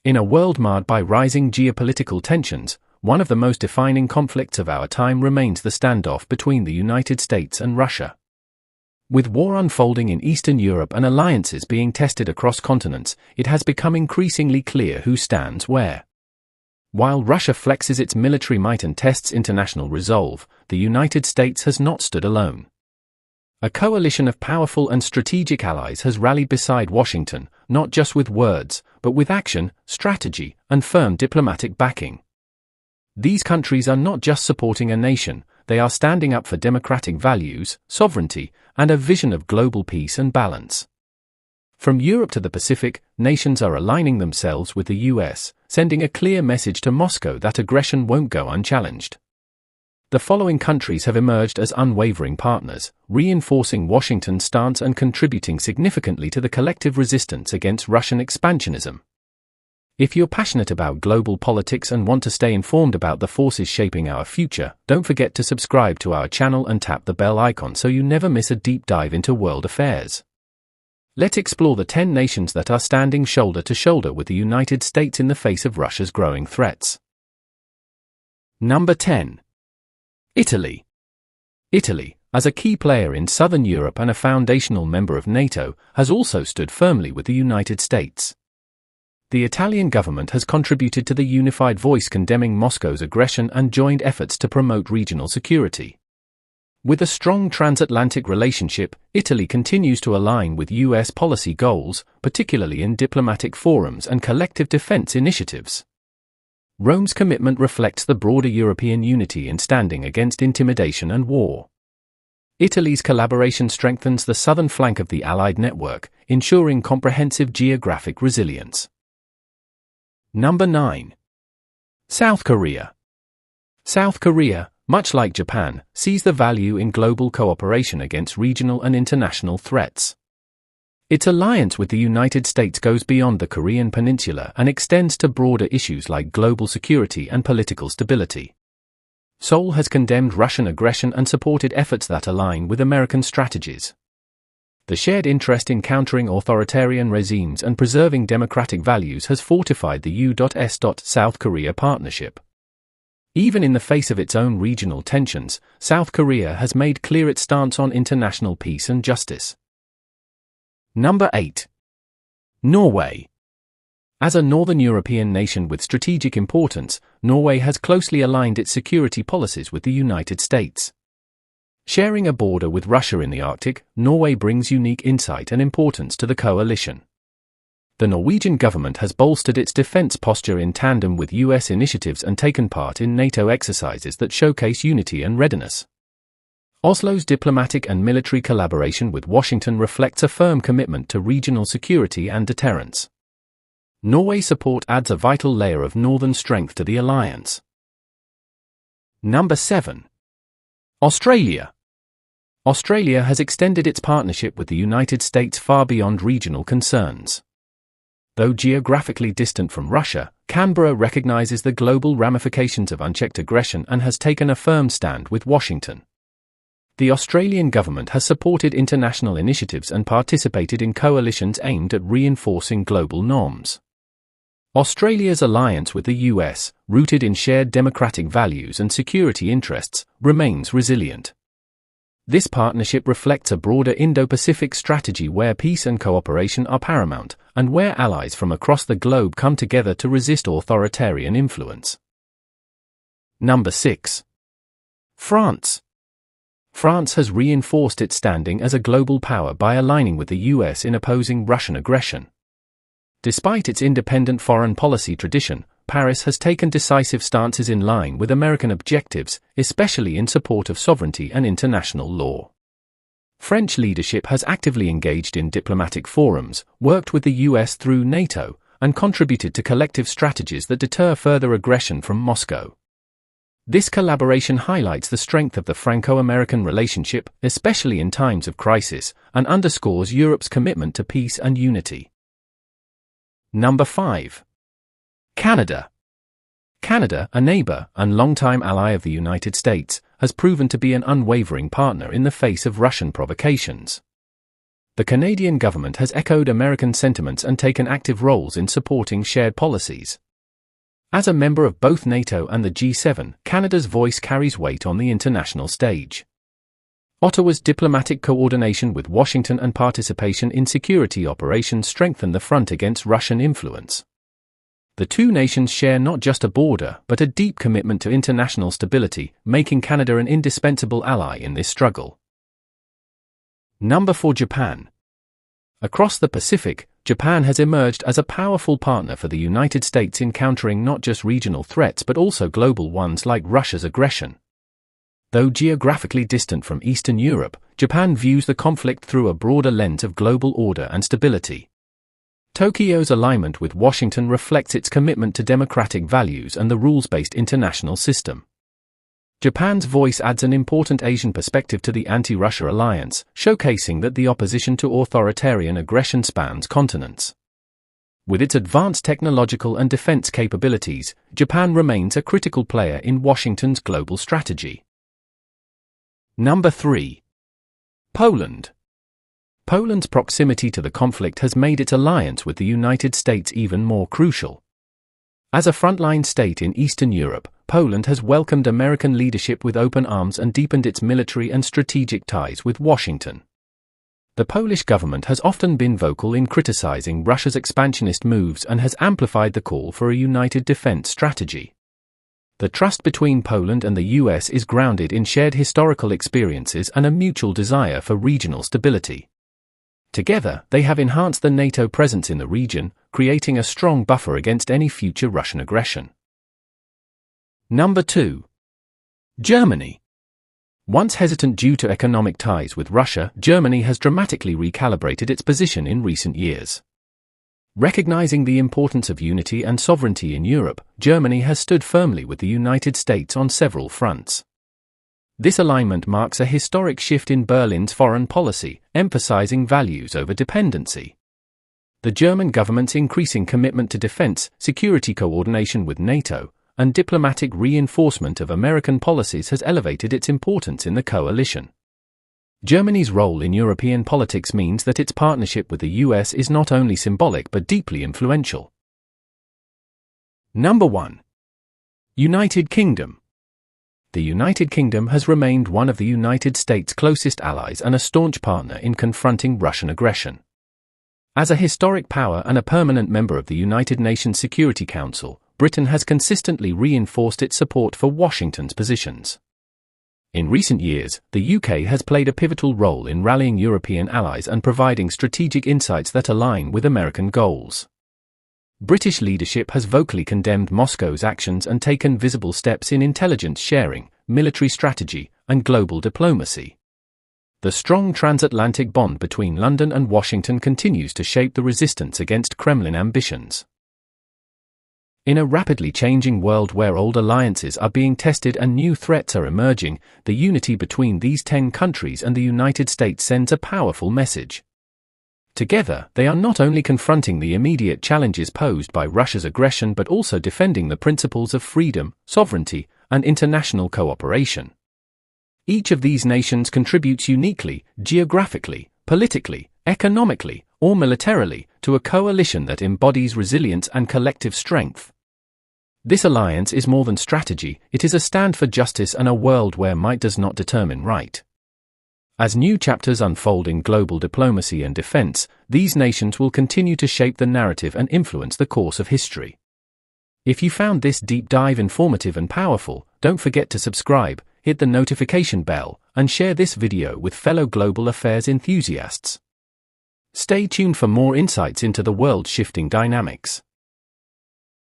In a world marred by rising geopolitical tensions, one of the most defining conflicts of our time remains the standoff between the United States and Russia. With war unfolding in Eastern Europe and alliances being tested across continents, it has become increasingly clear who stands where. While Russia flexes its military might and tests international resolve, the United States has not stood alone. A coalition of powerful and strategic allies has rallied beside Washington, not just with words, but with action, strategy, and firm diplomatic backing. These countries are not just supporting a nation, they are standing up for democratic values, sovereignty, and a vision of global peace and balance. From Europe to the Pacific, nations are aligning themselves with the US, sending a clear message to Moscow that aggression won't go unchallenged. The following countries have emerged as unwavering partners, reinforcing Washington's stance and contributing significantly to the collective resistance against Russian expansionism. If you're passionate about global politics and want to stay informed about the forces shaping our future, don't forget to subscribe to our channel and tap the bell icon so you never miss a deep dive into world affairs. Let's explore the 10 nations that are standing shoulder to shoulder with the United States in the face of Russia's growing threats. Number 10. Italy. Italy, as a key player in southern Europe and a foundational member of NATO, has also stood firmly with the United States. The Italian government has contributed to the unified voice condemning Moscow's aggression and joined efforts to promote regional security. With a strong transatlantic relationship, Italy continues to align with US policy goals, particularly in diplomatic forums and collective defense initiatives. Rome's commitment reflects the broader European unity in standing against intimidation and war. Italy's collaboration strengthens the southern flank of the Allied network, ensuring comprehensive geographic resilience. Number 9. South Korea. South Korea, much like Japan, sees the value in global cooperation against regional and international threats. Its alliance with the United States goes beyond the Korean peninsula and extends to broader issues like global security and political stability. Seoul has condemned Russian aggression and supported efforts that align with American strategies. The shared interest in countering authoritarian regimes and preserving democratic values has fortified the U.S. South Korea partnership. Even in the face of its own regional tensions, South Korea has made clear its stance on international peace and justice. Number 8. Norway. As a northern European nation with strategic importance, Norway has closely aligned its security policies with the United States. Sharing a border with Russia in the Arctic, Norway brings unique insight and importance to the coalition. The Norwegian government has bolstered its defense posture in tandem with US initiatives and taken part in NATO exercises that showcase unity and readiness. Oslo's diplomatic and military collaboration with Washington reflects a firm commitment to regional security and deterrence. Norway's support adds a vital layer of northern strength to the alliance. Number 7. Australia. Australia has extended its partnership with the United States far beyond regional concerns. Though geographically distant from Russia, Canberra recognizes the global ramifications of unchecked aggression and has taken a firm stand with Washington. The Australian government has supported international initiatives and participated in coalitions aimed at reinforcing global norms. Australia's alliance with the US, rooted in shared democratic values and security interests, remains resilient. This partnership reflects a broader Indo-Pacific strategy where peace and cooperation are paramount, and where allies from across the globe come together to resist authoritarian influence. Number 6. France. France has reinforced its standing as a global power by aligning with the US in opposing Russian aggression. Despite its independent foreign policy tradition, Paris has taken decisive stances in line with American objectives, especially in support of sovereignty and international law. French leadership has actively engaged in diplomatic forums, worked with the US through NATO, and contributed to collective strategies that deter further aggression from Moscow. This collaboration highlights the strength of the Franco-American relationship, especially in times of crisis, and underscores Europe's commitment to peace and unity. Number 5. Canada. Canada, a neighbor and longtime ally of the United States, has proven to be an unwavering partner in the face of Russian provocations. The Canadian government has echoed American sentiments and taken active roles in supporting shared policies. As a member of both NATO and the G7, Canada's voice carries weight on the international stage. Ottawa's diplomatic coordination with Washington and participation in security operations strengthen the front against Russian influence. The two nations share not just a border but a deep commitment to international stability, making Canada an indispensable ally in this struggle. Number 4. Japan. Across the Pacific, Japan has emerged as a powerful partner for the United States in countering not just regional threats but also global ones like Russia's aggression. Though geographically distant from Eastern Europe, Japan views the conflict through a broader lens of global order and stability. Tokyo's alignment with Washington reflects its commitment to democratic values and the rules-based international system. Japan's voice adds an important Asian perspective to the anti-Russia alliance, showcasing that the opposition to authoritarian aggression spans continents. With its advanced technological and defense capabilities, Japan remains a critical player in Washington's global strategy. Number 3. Poland. Poland's proximity to the conflict has made its alliance with the United States even more crucial. As a frontline state in Eastern Europe, Poland has welcomed American leadership with open arms and deepened its military and strategic ties with Washington. The Polish government has often been vocal in criticizing Russia's expansionist moves and has amplified the call for a united defense strategy. The trust between Poland and the US is grounded in shared historical experiences and a mutual desire for regional stability. Together, they have enhanced the NATO presence in the region, creating a strong buffer against any future Russian aggression. Number 2. Germany. Once hesitant due to economic ties with Russia, Germany has dramatically recalibrated its position in recent years. Recognizing the importance of unity and sovereignty in Europe, Germany has stood firmly with the United States on several fronts. This alignment marks a historic shift in Berlin's foreign policy, emphasizing values over dependency. The German government's increasing commitment to defense, security coordination with NATO, and diplomatic reinforcement of American policies has elevated its importance in the coalition. Germany's role in European politics means that its partnership with the US is not only symbolic but deeply influential. Number 1. United Kingdom. The United Kingdom has remained one of the United States' closest allies and a staunch partner in confronting Russian aggression. As a historic power and a permanent member of the United Nations Security Council, Britain has consistently reinforced its support for Washington's positions. In recent years, the UK has played a pivotal role in rallying European allies and providing strategic insights that align with American goals. British leadership has vocally condemned Moscow's actions and taken visible steps in intelligence sharing, military strategy, and global diplomacy. The strong transatlantic bond between London and Washington continues to shape the resistance against Kremlin ambitions. In a rapidly changing world where old alliances are being tested and new threats are emerging, the unity between these 10 countries and the United States sends a powerful message. Together, they are not only confronting the immediate challenges posed by Russia's aggression but also defending the principles of freedom, sovereignty, and international cooperation. Each of these nations contributes uniquely, geographically, politically, economically, or militarily, to a coalition that embodies resilience and collective strength. This alliance is more than strategy, it is a stand for justice and a world where might does not determine right. As new chapters unfold in global diplomacy and defense, these nations will continue to shape the narrative and influence the course of history. If you found this deep dive informative and powerful, don't forget to subscribe, hit the notification bell, and share this video with fellow global affairs enthusiasts. Stay tuned for more insights into the world's shifting dynamics.